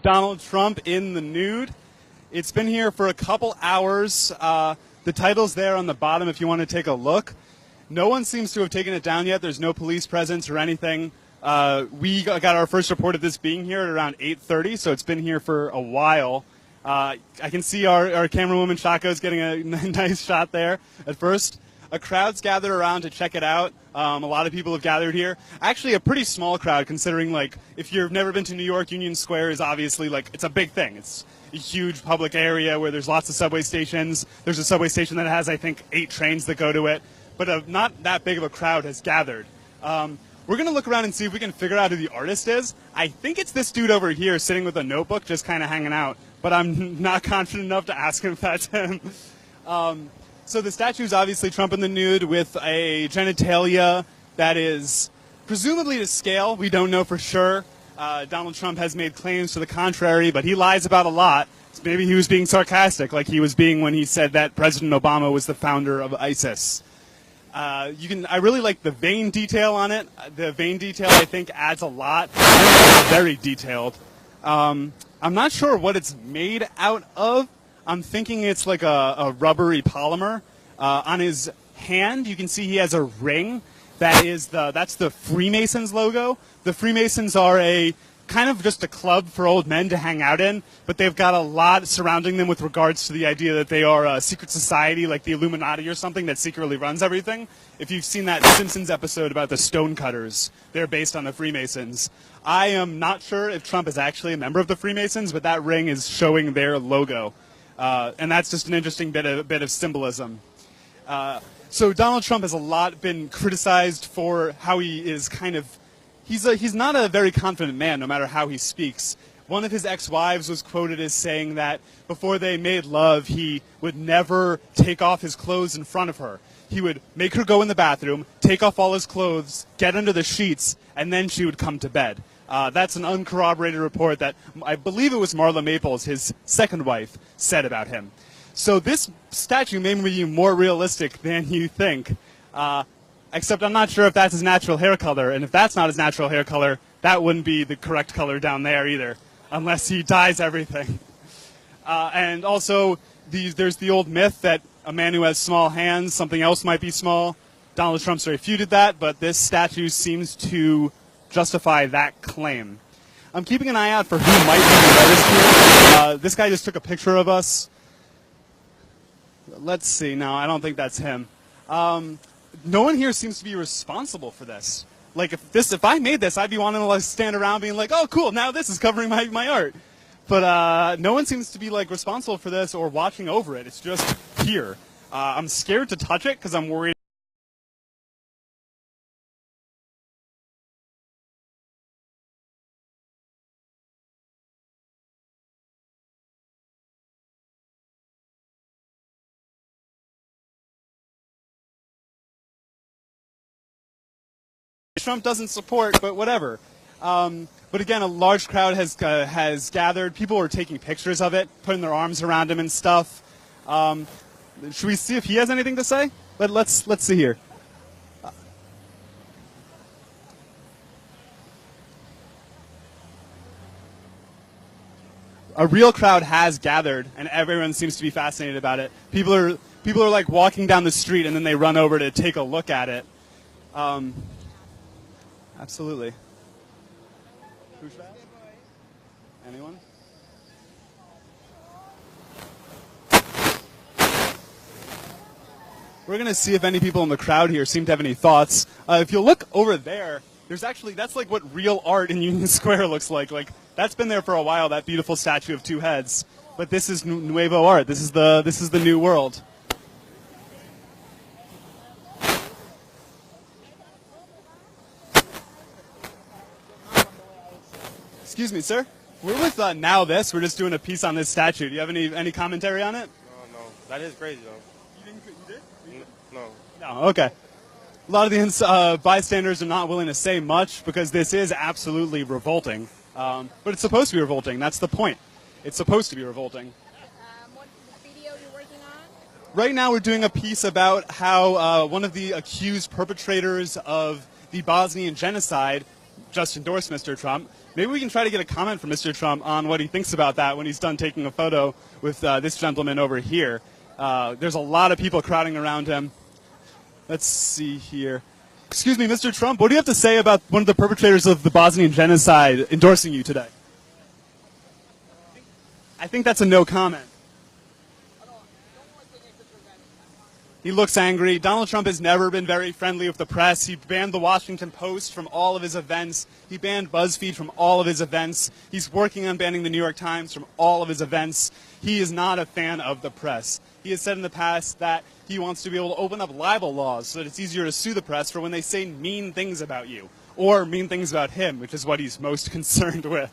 Donald Trump in the nude. It's been here for a couple hours. The title's there on the bottom if you want to take a look. No one seems to have taken it down yet. There's no police presence or anything. We got our first report of this being here at around 8:30, so it's been here for a while. I can see our camerawoman Shaco's getting a nice shot there at first. A crowd's gathered around to check it out. A lot of people have gathered here. Actually, a pretty small crowd considering, like, if you've never been to New York, Union Square is obviously, like, it's a big thing. It's a huge public area where there's lots of subway stations. There's a subway station that has, I think, 8 trains that go to it. But not that big of a crowd has gathered. We're going to look around and see if we can figure out who the artist is. I think it's this dude over here sitting with a notebook just kind of hanging out. But I'm not confident enough to ask him if that's him. So the statue is obviously Trump in the nude with a genitalia that is presumably to scale. We don't know for sure. Donald Trump has made claims to the contrary, but he lies about a lot. So maybe he was being sarcastic like he was being when he said that President Obama was the founder of ISIS. I really like the vein detail on it. The vein detail, I think, adds a lot. It's very detailed. I'm not sure what it's made out of. I'm thinking it's like a rubbery polymer. On his hand, you can see he has a ring. That's the Freemasons logo. The Freemasons are a kind of just a club for old men to hang out in, but they've got a lot surrounding them with regards to the idea that they are a secret society like the Illuminati or something that secretly runs everything. If you've seen that Simpsons episode about the stonecutters, they're based on the Freemasons. I am not sure if Trump is actually a member of the Freemasons, but that ring is showing their logo. And that's just an interesting bit of symbolism. So Donald Trump has a lot been criticized for how he is kind of... He's not a very confident man, no matter how he speaks. One of his ex-wives was quoted as saying that before they made love, he would never take off his clothes in front of her. He would make her go in the bathroom, take off all his clothes, get under the sheets, and then she would come to bed. That's an uncorroborated report that I believe it was Marla Maples, his second wife, said about him. So this statue may be more realistic than you think. Except I'm not sure if that's his natural hair color, and if that's not his natural hair color, that wouldn't be the correct color down there either, unless he dyes everything. And also, there's the old myth that a man who has small hands, something else might be small. Donald Trump's refuted that, but this statue seems to justify that claim. I'm keeping an eye out for who might be the artist here. This guy just took a picture of us. Let's see. No, I don't think that's him. No one here seems to be responsible for this. Like, if I made this, I'd be wanting to like stand around being like, oh, cool, now this is covering my art. But no one seems to be like responsible for this or watching over it. It's just here. I'm scared to touch it because I'm worried. Trump doesn't support, but whatever. But again, a large crowd has gathered. People are taking pictures of it, putting their arms around him and stuff. Should we see if he has anything to say? Let's see here. A real crowd has gathered, and everyone seems to be fascinated about it. People are like walking down the street, and then they run over to take a look at it. Absolutely. Who's that? Anyone? We're going to see if any people in the crowd here seem to have any thoughts. If you look over there, there's actually, that's like what real art in Union Square looks like. Like, that's been there for a while, that beautiful statue of 2 heads. But this is nuevo art. This is the new world. Excuse me, sir. We're with Now This. We're just doing a piece on this statue. Do you have any commentary on it? No. That is crazy, though. You did? No. No, okay. A lot of the bystanders are not willing to say much because this is absolutely revolting. But it's supposed to be revolting. That's the point. It's supposed to be revolting. What video you're working on? Right now we're doing a piece about how one of the accused perpetrators of the Bosnian genocide just endorsed Mr. Trump. Maybe we can try to get a comment from Mr. Trump on what he thinks about that when he's done taking a photo with this gentleman over here. There's a lot of people crowding around him. Let's see here. Excuse me, Mr. Trump, what do you have to say about one of the perpetrators of the Bosnian genocide endorsing you today? I think that's a no comment. He looks angry. Donald Trump has never been very friendly with the press. He banned the Washington Post from all of his events. He banned BuzzFeed from all of his events. He's working on banning the New York Times from all of his events. He is not a fan of the press. He has said in the past that he wants to be able to open up libel laws so that it's easier to sue the press for when they say mean things about you or mean things about him, which is what he's most concerned with.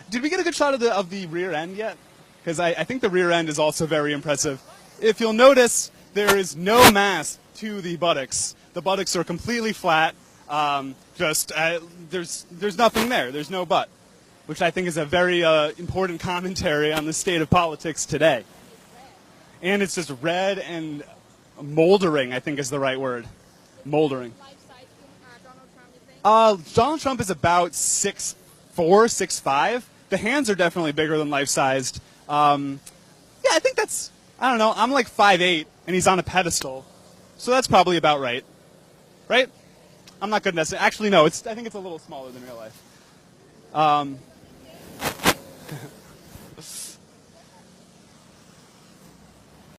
Did we get a good shot of the rear end yet? Because I think the rear end is also very impressive. If you'll notice, there is no mass to the buttocks. The buttocks are completely flat. There's nothing there. There's no butt, which I think is a very important commentary on the state of politics today. And it's just red and moldering, I think is the right word. Moldering. Life-size Donald Trump, you think? Donald Trump is about 6'4", 6'5". The hands are definitely bigger than life-sized. Yeah, I think that's, I don't know, I'm like 5'8", and he's on a pedestal. So that's probably about right. Right? I'm not good at that. Actually, no, I think it's a little smaller than real life.